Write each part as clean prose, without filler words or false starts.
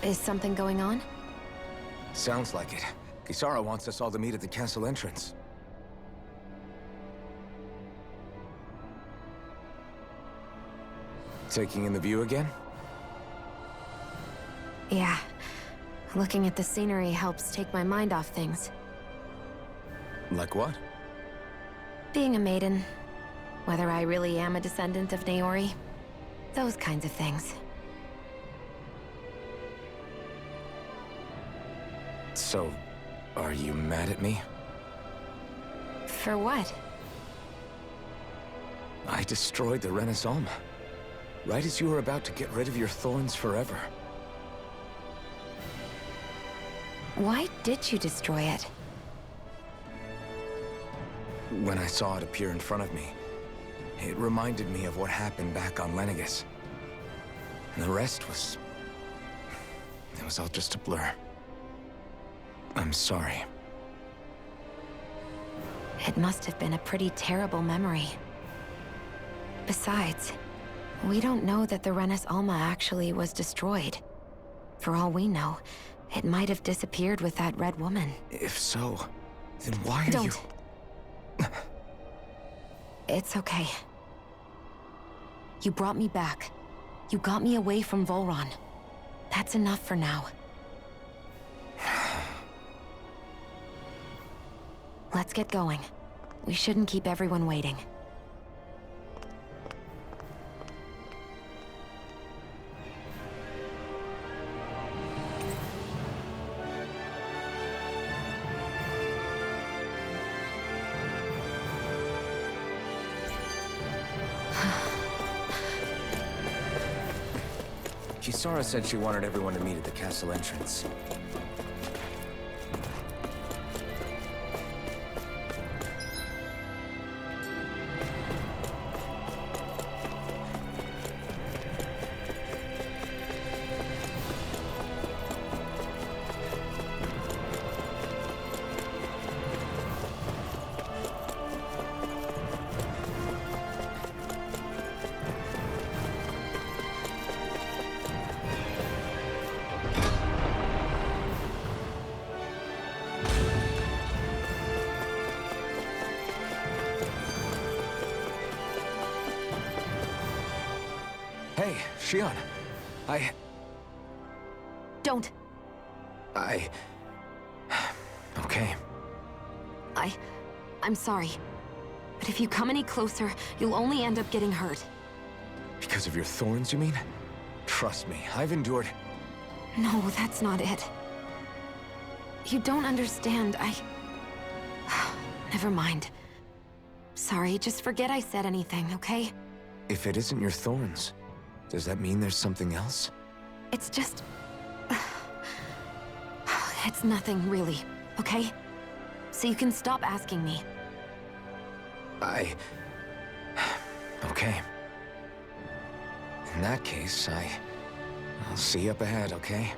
Is something going on? Sounds like it. Kisara wants us all to meet at the castle entrance. Taking in the view again? Yeah. Looking at the scenery helps take my mind off things. Like what? Being a maiden. Whether I really am a descendant of Naori. Those kinds of things. So, are you mad at me? For what? I destroyed the Renaissance. Right as you were about to get rid of your thorns forever. Why did you destroy it? When I saw it appear in front of me, it reminded me of what happened back on Lenegis. And the rest was... it was all just a blur. I'm sorry. It must have been a pretty terrible memory. Besides, we don't know that the Renis Alma actually was destroyed. For all we know, it might have disappeared with that red woman. If so, then why are Don't. you... It's okay. You brought me back. You got me away from Volron. That's enough for now. Let's get going. We shouldn't keep everyone waiting. Kisara said she wanted everyone to meet at the castle entrance. Hey, Shion. Don't! Okay. I'm sorry. But if you come any closer, you'll only end up getting hurt. Because of your thorns, you mean? Trust me, I've endured... No, that's not it. You don't understand, Never mind. Sorry, just forget I said anything, okay? If it isn't your thorns, does that mean there's something else? It's just... It's nothing, really, okay? So you can stop asking me. Okay. In that case, I'll see you up ahead, okay?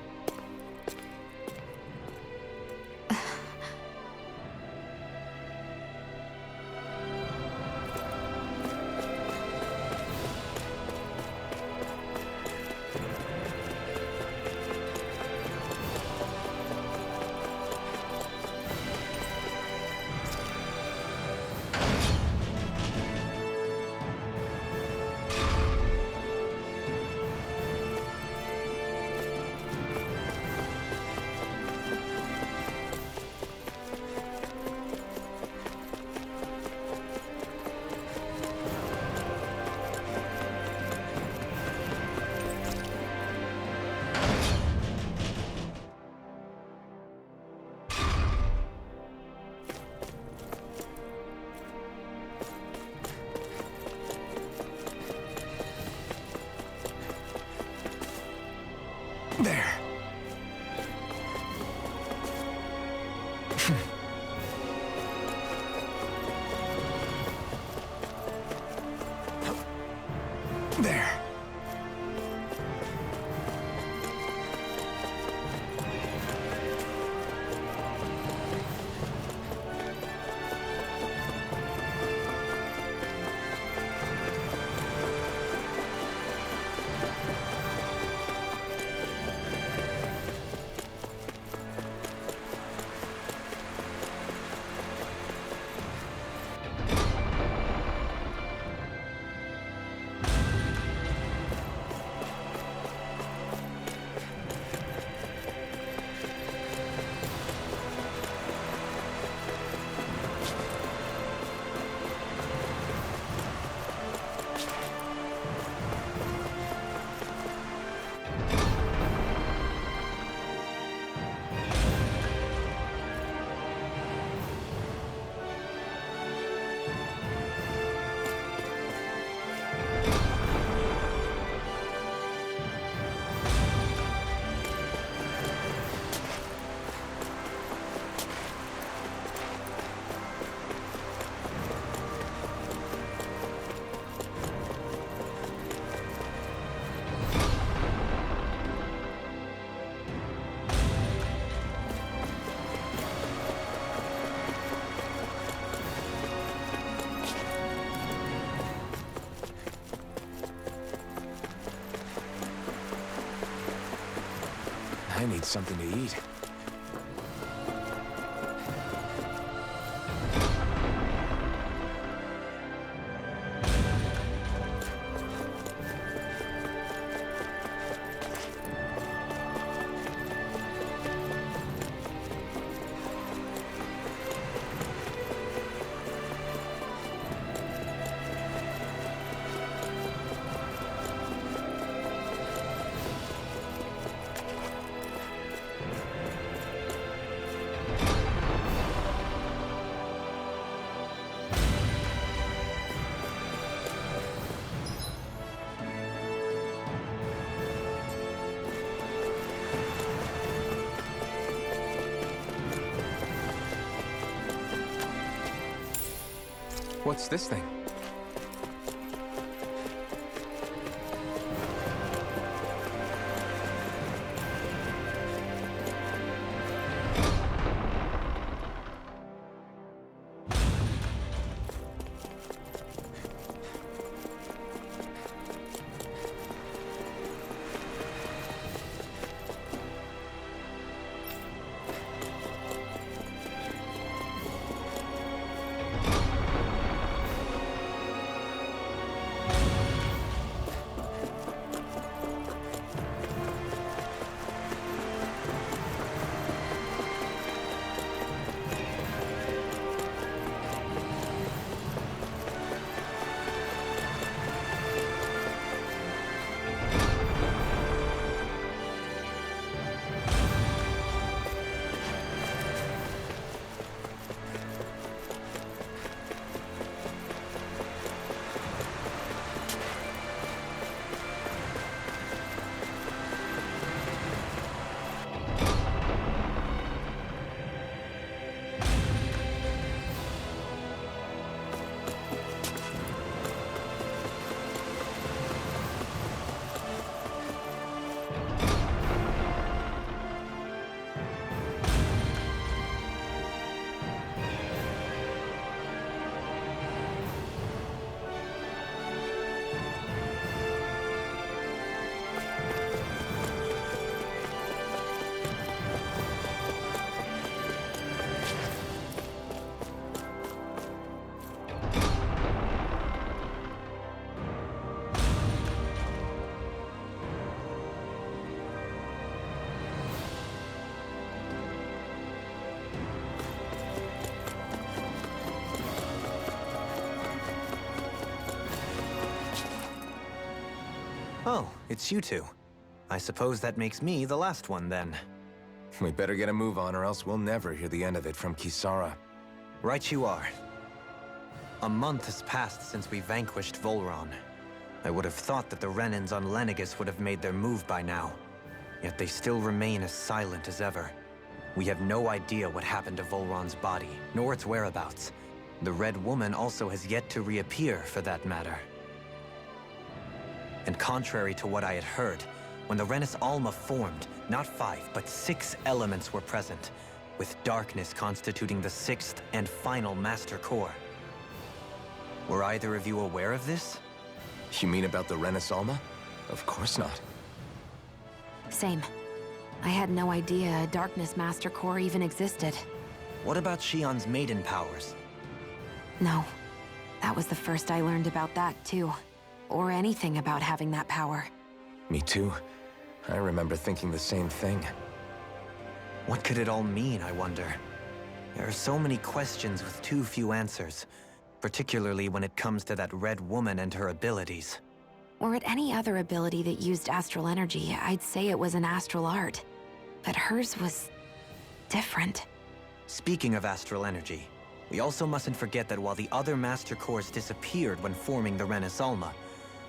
There. There. something to eat. What's this thing? Oh, it's you two. I suppose that makes me the last one, then. We better get a move on, or else we'll never hear the end of it from Kisara. Right you are. A month has passed since we vanquished Volron. I would have thought that the Renans on Lenegis would have made their move by now. Yet they still remain as silent as ever. We have no idea what happened to Volron's body, nor its whereabouts. The Red Woman also has yet to reappear, for that matter. And contrary to what I had heard, when the Renis Alma formed, not 5, but 6 elements were present, with darkness constituting the 6th and final Master Core. Were either of you aware of this? You mean about the Renis Alma? Of course not. Same. I had no idea a Darkness Master Core even existed. What about Shionne's maiden powers? No. That was the first I learned about that, too. Or anything about having that power. Me too. I remember thinking the same thing. What could it all mean, I wonder? There are so many questions with too few answers, particularly when it comes to that Red Woman and her abilities. Were it any other ability that used astral energy, I'd say it was an astral art. But hers was different. Speaking of astral energy, we also mustn't forget that while the other Master Cores disappeared when forming the Renis Alma,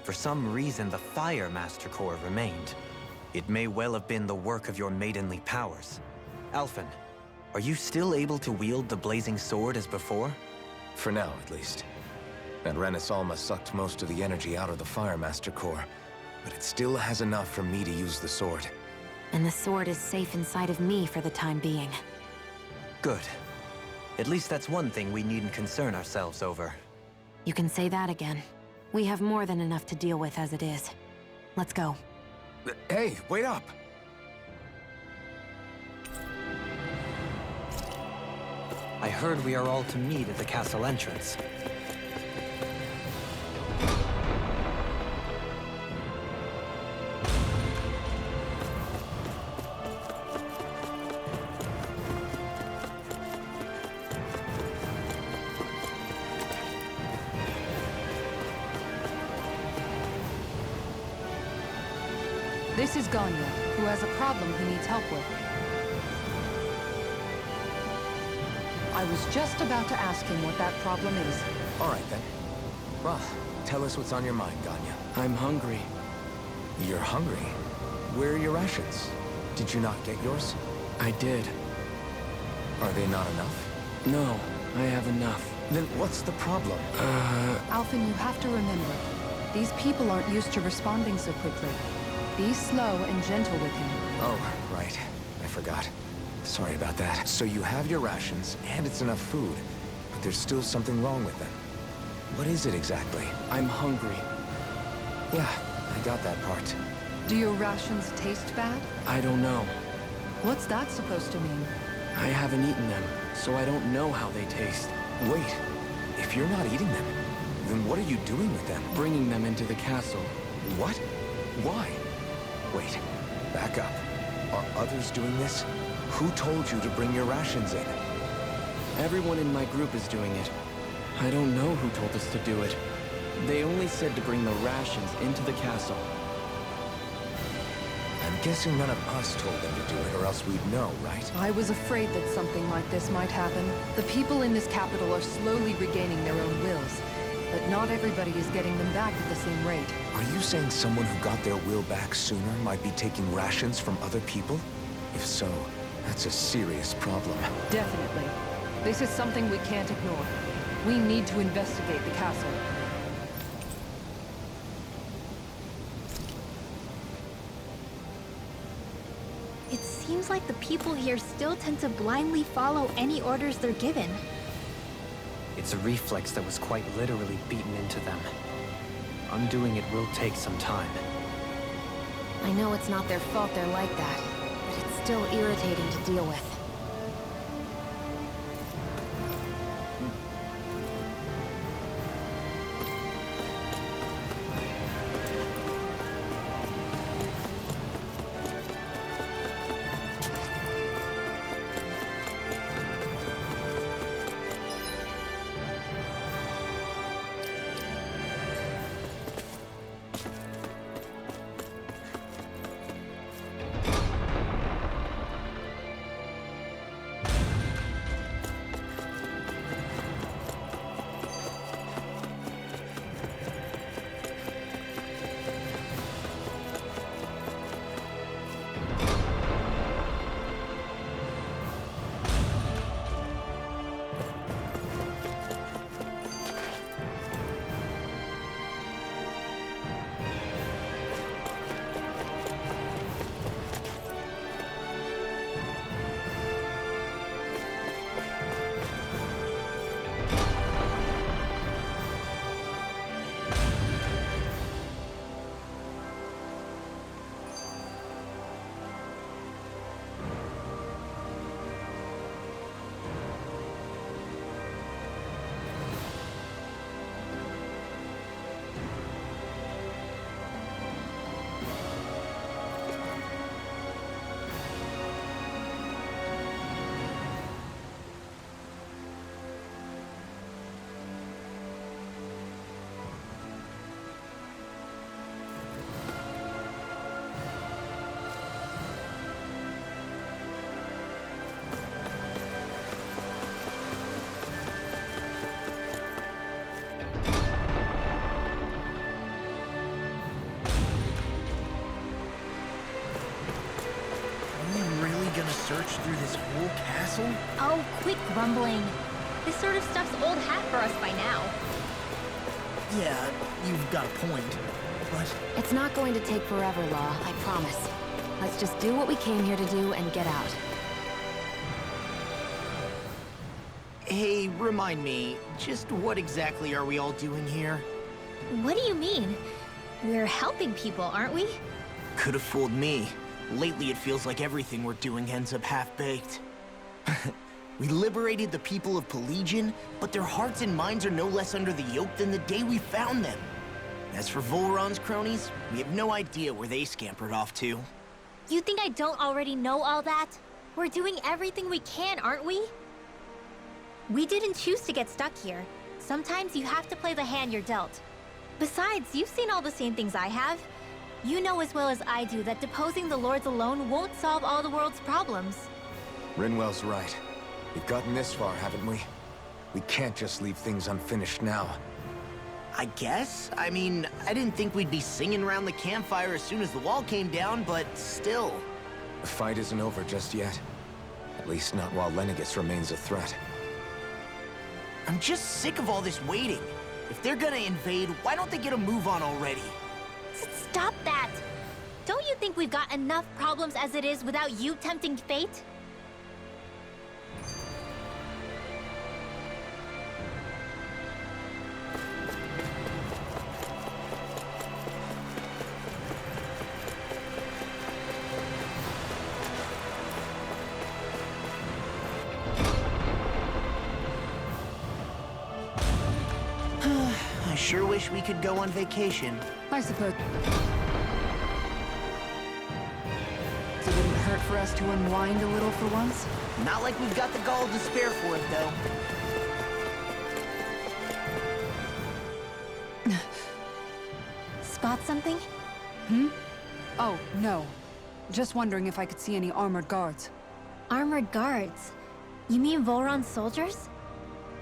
for some reason the Fire Master Core remained. It may well have been the work of your maidenly powers. Alphen, are you still able to wield the blazing sword as before? For now, at least. That Renis Alma sucked most of the energy out of the Fire Master Core, but it still has enough for me to use the sword. And the sword is safe inside of me for the time being. Good. At least that's one thing we needn't concern ourselves over. You can say that again. We have more than enough to deal with as it is. Let's go. Hey, wait up! heard we are all to meet at the castle entrance. This is Ganya, who has a problem he needs help with. I was just about to ask him what that problem is. All right, then. Well, tell us what's on your mind, Ganya. I'm hungry. You're hungry? Where are your rations? Did you not get yours? I did. Are they not enough? No, I have enough. Then what's the problem? Alphen, you have to remember, these people aren't used to responding so quickly. Be slow and gentle with him. Oh, right. I forgot. Sorry about that. So you have your rations, and it's enough food, but there's still something wrong with them. What is it exactly? I'm hungry. Yeah, I got that part. Do your rations taste bad? I don't know. What's that supposed to mean? I haven't eaten them, so I don't know how they taste. Wait, if you're not eating them, then what are you doing with them? Bringing them into the castle. What? Why? Wait, back up. Are others doing this? Who told you to bring your rations in? Everyone in my group is doing it. I don't know who told us to do it. They only said to bring the rations into the castle. I'm guessing none of us told them to do it, or else we'd know, right? I was afraid that something like this might happen. The people in this capital are slowly regaining their own wills, but not everybody is getting them back at the same rate. Are you saying someone who got their will back sooner might be taking rations from other people? If so, that's a serious problem. Definitely. This is something we can't ignore. We need to investigate the castle. It seems like the people here still tend to blindly follow any orders they're given. It's a reflex that was quite literally beaten into them. Undoing it will take some time. I know it's not their fault they're like that, but it's still irritating to deal with. Search through this whole castle? Oh, quit grumbling. This sort of stuff's old hat for us by now. Yeah, you've got a point, but... It's not going to take forever, Law, I promise. Let's just do what we came here to do and get out. Hey, remind me, just what exactly are we all doing here? What do you mean? We're helping people, aren't we? Could have fooled me. Lately, it feels like everything we're doing ends up half-baked. We liberated the people of Pelegion, but their hearts and minds are no less under the yoke than the day we found them. As for Volron's cronies, we have no idea where they scampered off to. You think I don't already know all that? We're doing everything we can, aren't we? We didn't choose to get stuck here. Sometimes you have to play the hand you're dealt. Besides, you've seen all the same things I have. You know as well as I do that deposing the lords alone won't solve all the world's problems. Rinwell's right. We've gotten this far, haven't we? We can't just leave things unfinished now. I guess? I mean, I didn't think we'd be singing around the campfire as soon as the wall came down, but still. The fight isn't over just yet. At least not while Lenegis remains a threat. I'm just sick of all this waiting. If they're gonna invade, why don't they get a move on already? Stop that! Don't you think we've got enough problems as it is without you tempting fate? I sure wish we could go on vacation. I suppose it wouldn't hurt for us to unwind a little for once. Not like we've got the gall to spare for it, though. Spot something? Oh, no. Just wondering if I could see any armored guards. Armored guards? You mean Volron's soldiers?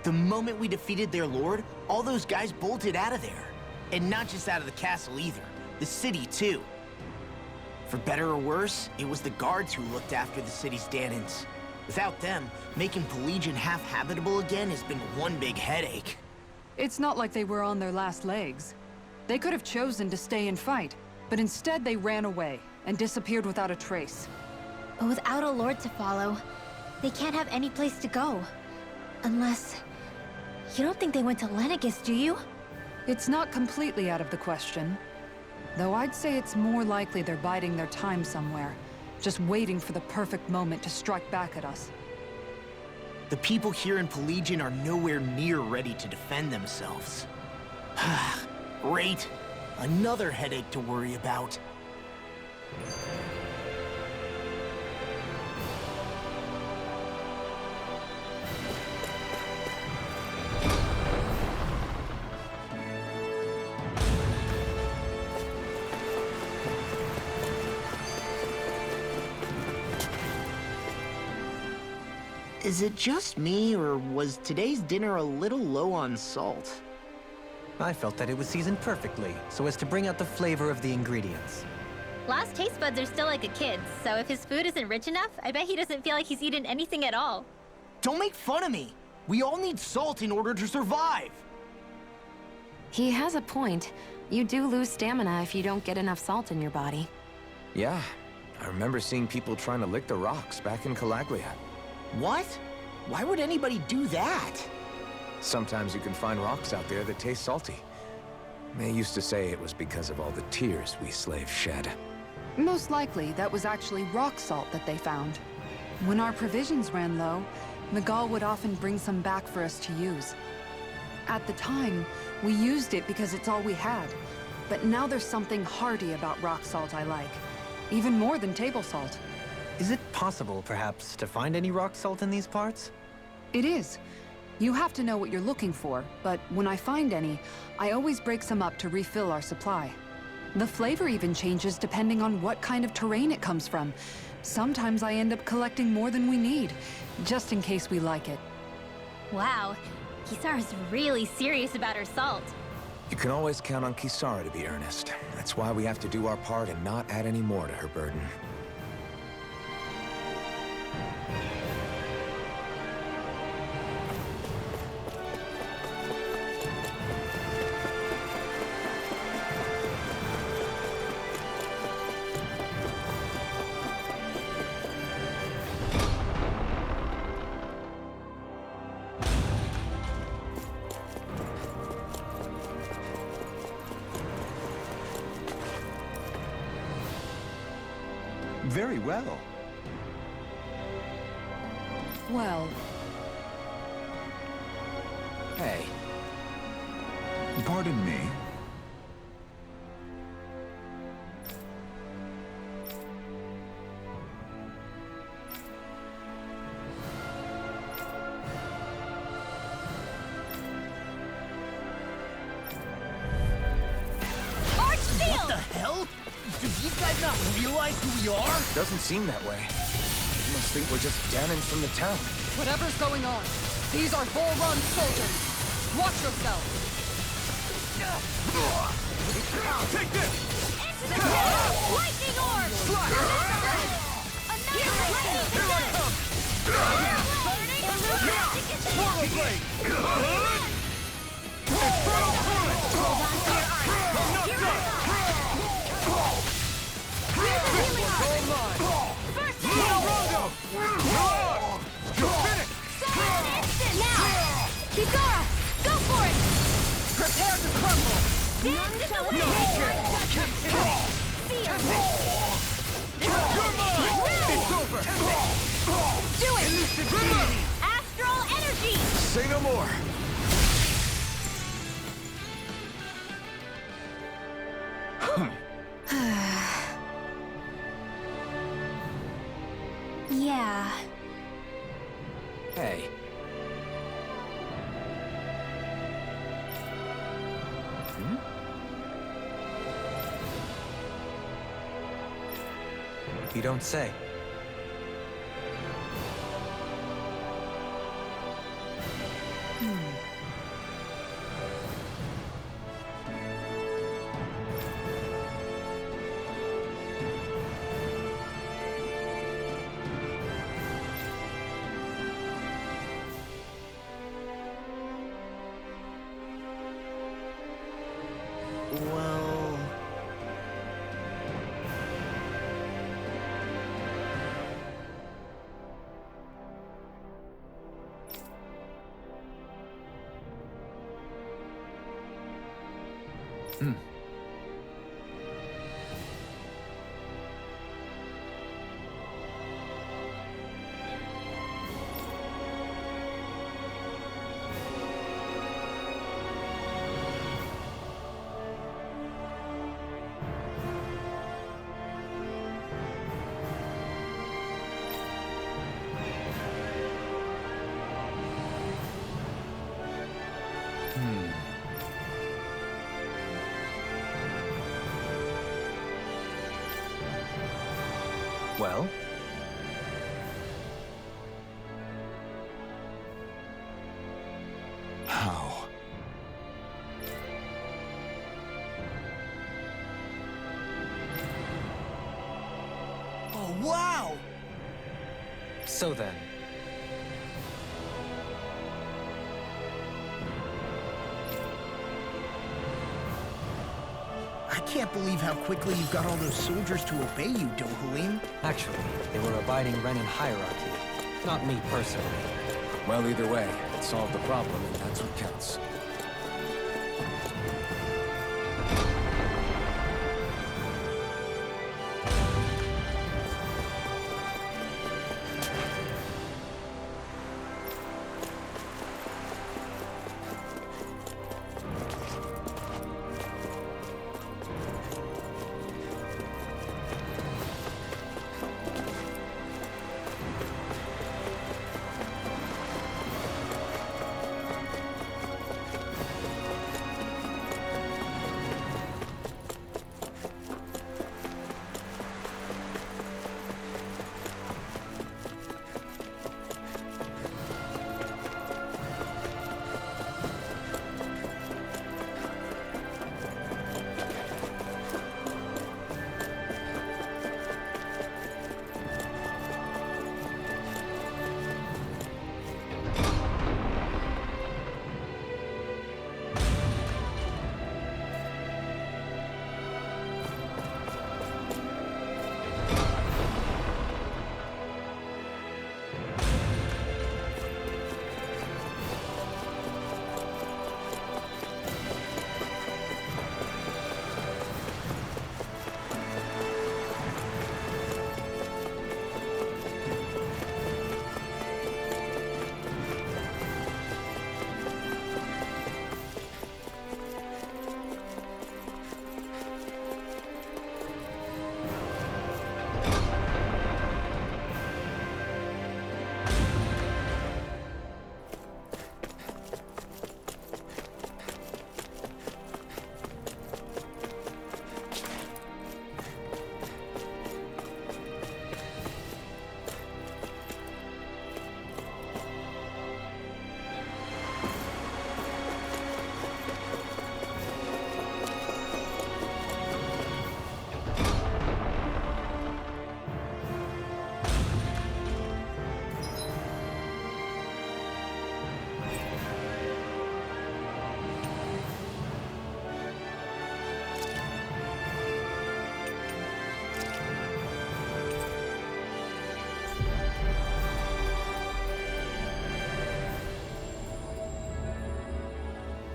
The moment we defeated their lord, all those guys bolted out of there. And not just out of the castle either. The city, too. For better or worse, it was the guards who looked after the city's Dahnans. Without them, making Pelegion half-habitable again has been one big headache. It's not like they were on their last legs. They could have chosen to stay and fight, but instead they ran away and disappeared without a trace. But without a lord to follow, they can't have any place to go. Unless... You don't think they went to Lenegis, do you? It's not completely out of the question. Though I'd say it's more likely they're biding their time somewhere, just waiting for the perfect moment to strike back at us. The people here in Pelegion are nowhere near ready to defend themselves. Great. Another headache to worry about. Is it just me, or was today's dinner a little low on salt? I felt that it was seasoned perfectly, so as to bring out the flavor of the ingredients. Last taste buds are still like a kid's, so if his food isn't rich enough, I bet he doesn't feel like he's eaten anything at all. Don't make fun of me! We all need salt in order to survive! He has a point. You do lose stamina if you don't get enough salt in your body. Yeah, I remember seeing people trying to lick the rocks back in Calaglia. What? Why would anybody do that? Sometimes you can find rocks out there that taste salty. They used to say it was because of all the tears we slaves shed. Most likely, that was actually rock salt that they found. When our provisions ran low, Miguel would often bring some back for us to use. At the time, we used it because it's all we had. But now there's something hearty about rock salt I like. Even more than table salt. Is it possible, perhaps, to find any rock salt in these parts? It is. You have to know what you're looking for, but when I find any, I always break some up to refill our supply. The flavor even changes depending on what kind of terrain it comes from. Sometimes I end up collecting more than we need, just in case we like it. Wow, Kisara's really serious about her salt. You can always count on Kisara to be earnest. That's why we have to do our part and not add any more to her burden. Very well. Well, Hey, Pardon me. What the hell? Do these guys not realize who we are? doesn't seem that way. You must think we're just damage from the town. Whatever's going on, these are Volron soldiers. Watch yourself. Take this! Lightning orb! Here I come! Swallow blade! Infernal current! I'm not done! All mine! Rondo! You're finished! Now! Kizara! Go for it! Prepare to crumble. Stand in the way! You're mine! It's over! Do it! Astral energy! Say no more. Yeah. Hey, You don't say. Well... Well? how? Oh, wow! So then, I can't believe how quickly you got all those soldiers to obey you, Dohalim. actually, they were abiding Renan hierarchy, not me personally. Well, either way, it solved the problem, and that's what counts.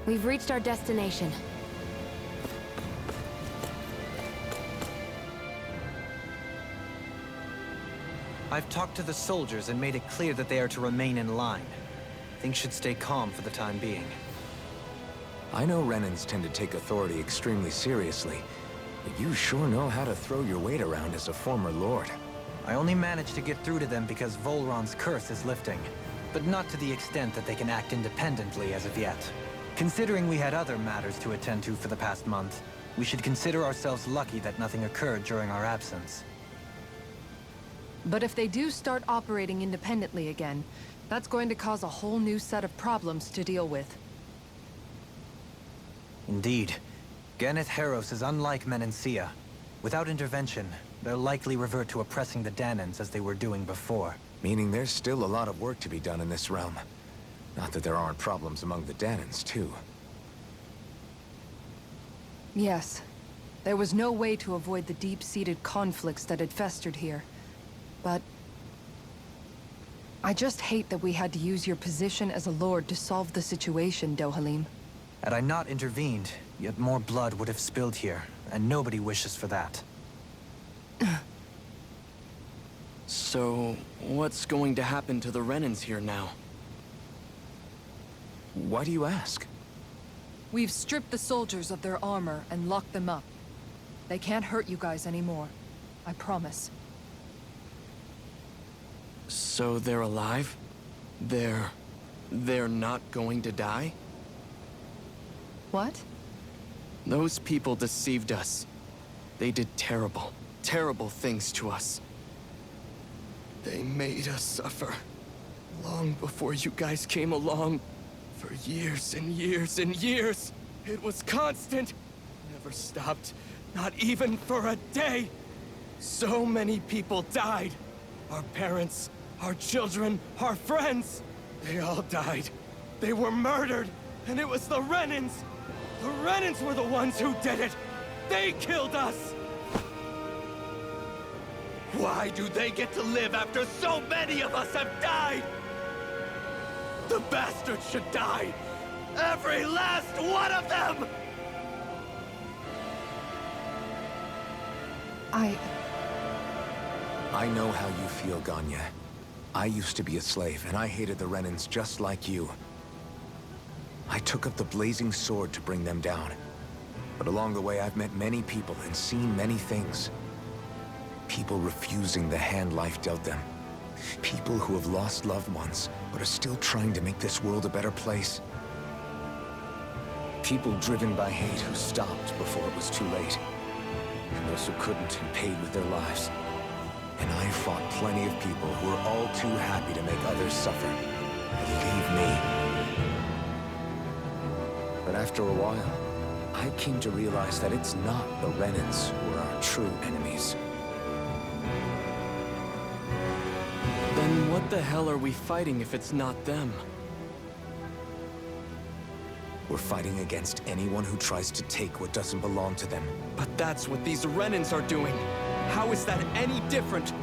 We've reached our destination. I've talked to the soldiers and made it clear that they are to remain in line. Things should stay calm for the time being. I know Renans tend to take authority extremely seriously, but you sure know how to throw your weight around as a former lord. I only managed to get through to them because Volron's curse is lifting, but not to the extent that they can act independently as of yet. Considering we had other matters to attend to for the past month, we should consider ourselves lucky that nothing occurred during our absence. But if they do start operating independently again, that's going to cause a whole new set of problems to deal with. Indeed. Geneth Haros is unlike Menancia. Without intervention, they'll likely revert to oppressing the Danans as they were doing before. Meaning there's still a lot of work to be done in this realm. Not that there aren't problems among the Danans, too. Yes. There was no way to avoid the deep-seated conflicts that had festered here. But I just hate that we had to use your position as a lord to solve the situation, Dohalim. Had I not intervened, yet more blood would have spilled here, and nobody wishes for that. So, what's going to happen to the Renans here now? Why do you ask? We've stripped the soldiers of their armor and locked them up. They can't hurt you guys anymore. I promise. So they're alive? They're not going to die? What? Those people deceived us. They did terrible, terrible things to us. They made us suffer. Long before you guys came along. For years and years and years. It was constant. Never stopped. Not even for a day. So many people died. Our parents, our children, our friends. They all died. They were murdered. And it was the Renans. The Renans were the ones who did it. They killed us. Why do they get to live after so many of us have died? The bastards should die! Every last one of them! I know how you feel, Ganya. I used to be a slave, and I hated the Renans just like you. I took up the blazing sword to bring them down. But along the way, I've met many people and seen many things. People refusing the hand life dealt them. People who have lost loved ones, but are still trying to make this world a better place. People driven by hate who stopped before it was too late. And those who couldn't and paid with their lives. And I fought plenty of people who were all too happy to make others suffer. Believe me. But after a while, I came to realize that it's not the Renans who are our true enemies. Then what the hell are we fighting if it's not them? We're fighting against anyone who tries to take what doesn't belong to them. But that's what these Renans are doing. How is that any different?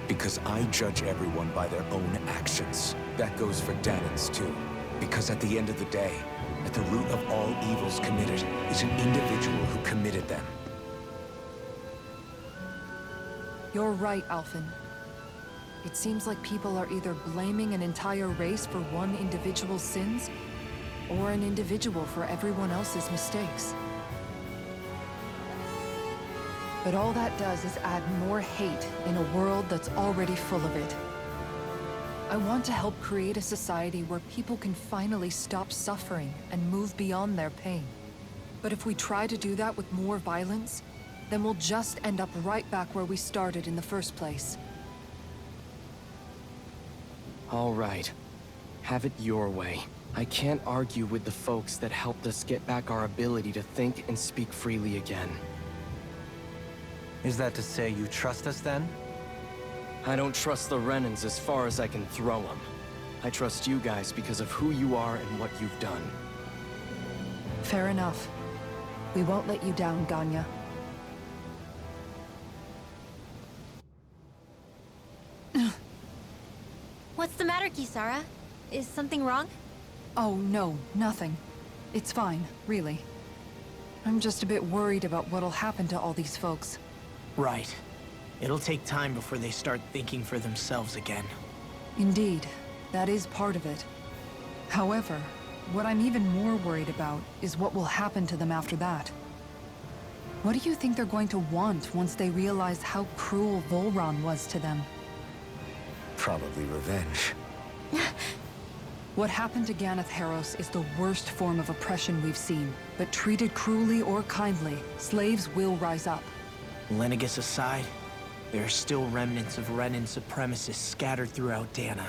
Because I judge everyone by their own actions. That goes for Danans too. Because at the end of the day, at the root of all evils committed is an individual who committed them. You're right, Alphen. It seems like people are either blaming an entire race for one individual's sins, or an individual for everyone else's mistakes. But all that does is add more hate in a world that's already full of it. I want to help create a society where people can finally stop suffering and move beyond their pain. But if we try to do that with more violence, then we'll just end up right back where we started in the first place. All right. Have it your way. I can't argue with the folks that helped us get back our ability to think and speak freely again. Is that to say you trust us then? I don't trust the Renans as far as I can throw them. I trust you guys because of who you are and what you've done. Fair enough. We won't let you down, Ganya. What's the matter, Kisara? Is something wrong? Oh, no, nothing. It's fine, really. I'm just a bit worried about what'll happen to all these folks. Right. It'll take time before they start thinking for themselves again. Indeed, that is part of it. However, what I'm even more worried about is what will happen to them after that. What do you think they're going to want once they realize how cruel Volron was to them? Probably revenge. What happened to Ganeth Haros is the worst form of oppression we've seen, but treated cruelly or kindly, slaves will rise up. Lenegis aside, there are still remnants of Renan supremacists scattered throughout Dana.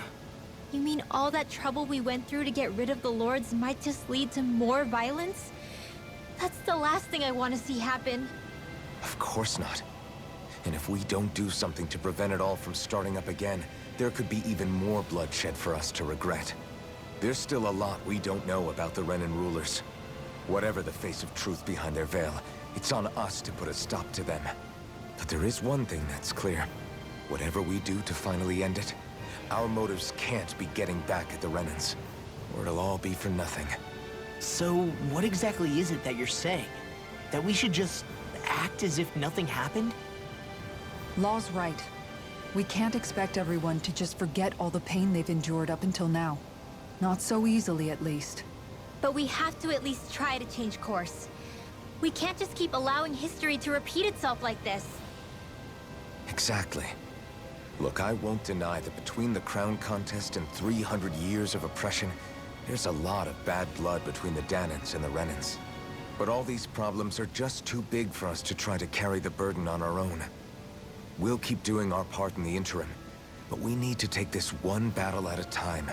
You mean all that trouble we went through to get rid of the Lords might just lead to more violence? That's the last thing I want to see happen. Of course not. And if we don't do something to prevent it all from starting up again, there could be even more bloodshed for us to regret. There's still a lot we don't know about the Renan rulers. Whatever the face of truth behind their veil, it's on us to put a stop to them. But there is one thing that's clear. Whatever we do to finally end it, our motives can't be getting back at the Renans, or it'll all be for nothing. So, what exactly is it that you're saying? That we should just act as if nothing happened? Law's right. We can't expect everyone to just forget all the pain they've endured up until now. Not so easily, at least. But we have to at least try to change course. We can't just keep allowing history to repeat itself like this. Exactly. Look, I won't deny that between the crown contest and 300 years of oppression, there's a lot of bad blood between the Danans and the Renans. But all these problems are just too big for us to try to carry the burden on our own. We'll keep doing our part in the interim, but we need to take this one battle at a time.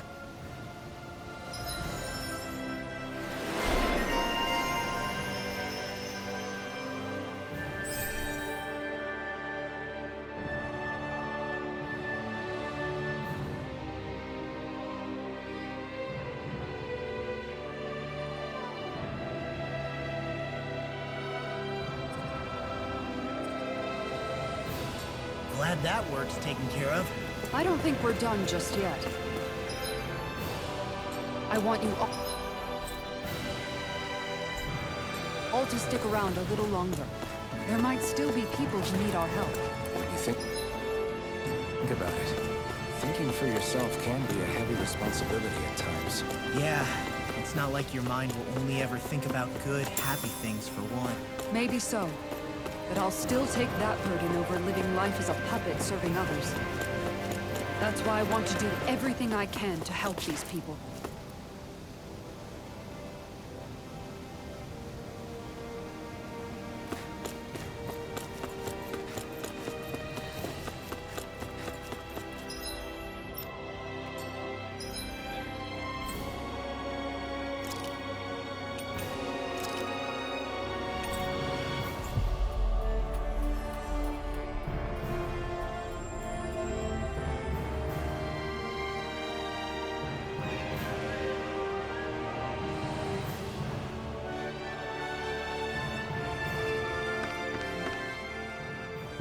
Glad that work's taken care of. I don't think we're done just yet. I want you all to stick around a little longer. There might still be people who need our help. When you think about it, thinking for yourself can be a heavy responsibility at times. Yeah, it's not like your mind will only ever think about good, happy things for one. Maybe so. But I'll still take that burden over living life as a puppet serving others. That's why I want to do everything I can to help these people.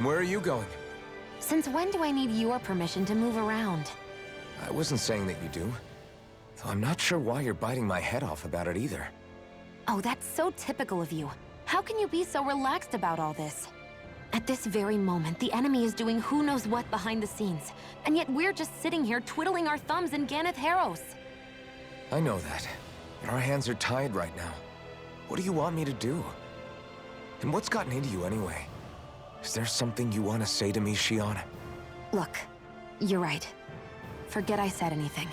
Where are you going? Since when do I need your permission to move around? I wasn't saying that you do. Though I'm not sure why you're biting my head off about it either. Oh, that's so typical of you. How can you be so relaxed about all this? At this very moment, the enemy is doing who knows what behind the scenes. And yet we're just sitting here twiddling our thumbs in Ganeth Haros. I know that. But our hands are tied right now. What do you want me to do? And what's gotten into you anyway? Is there something you want to say to me, Shionne? Look, you're right. Forget I said anything.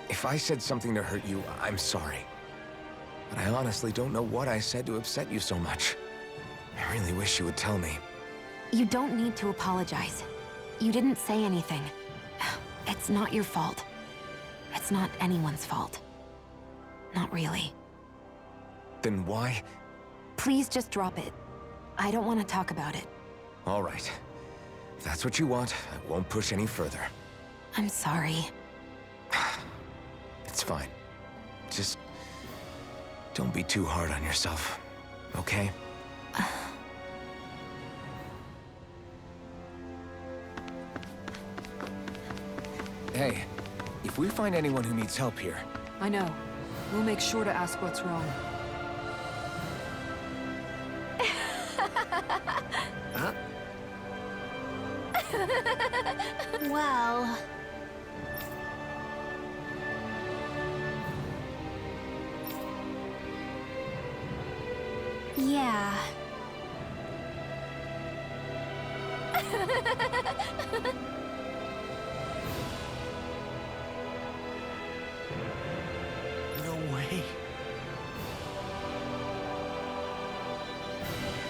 If I said something to hurt you, I'm sorry. But I honestly don't know what I said to upset you so much. I really wish you would tell me. You don't need to apologize. You didn't say anything. It's not your fault. It's not anyone's fault. Not really. Then why? Please just drop it. I don't want to talk about it. All right. If that's what you want, I won't push any further. I'm sorry. It's fine. Just don't be too hard on yourself, okay? Hey, if we find anyone who needs help here... I know. We'll make sure to ask what's wrong. Well... Yeah. No way.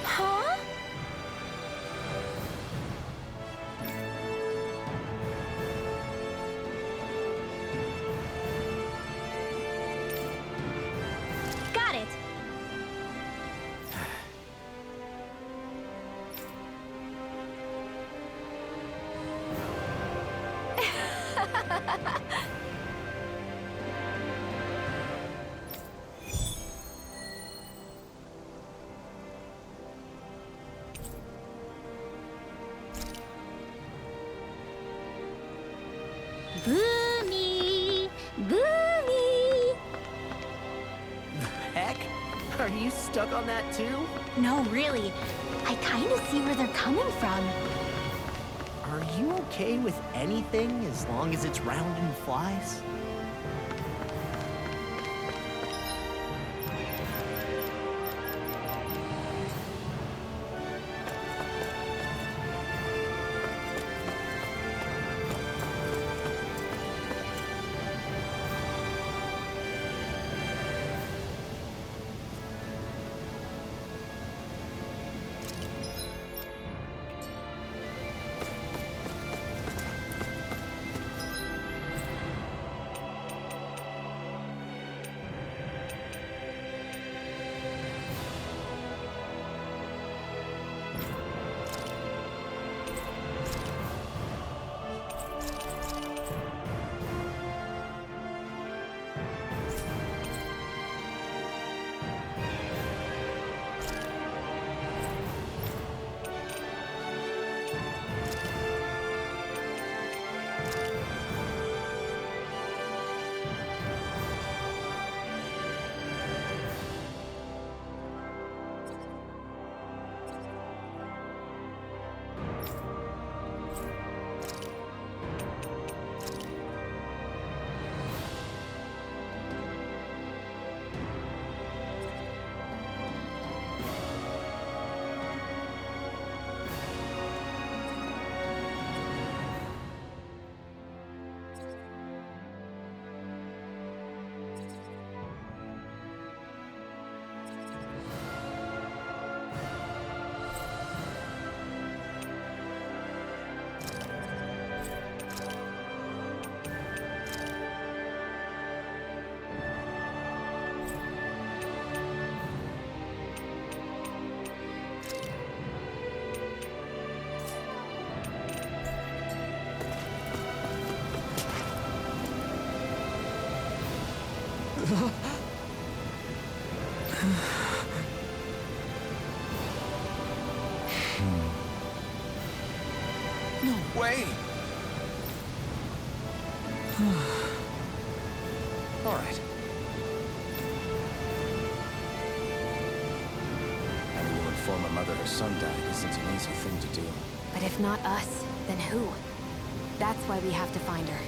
Huh? Got it. Boomy! Boomy! Heck? Are you stuck on that too? No, really. I kind of see where they're coming from. Are you okay with anything as long as it's round and flies? No way! All right. Having to inform a mother her son died isn't an easy thing to do. But if not us, then who? That's why we have to find her.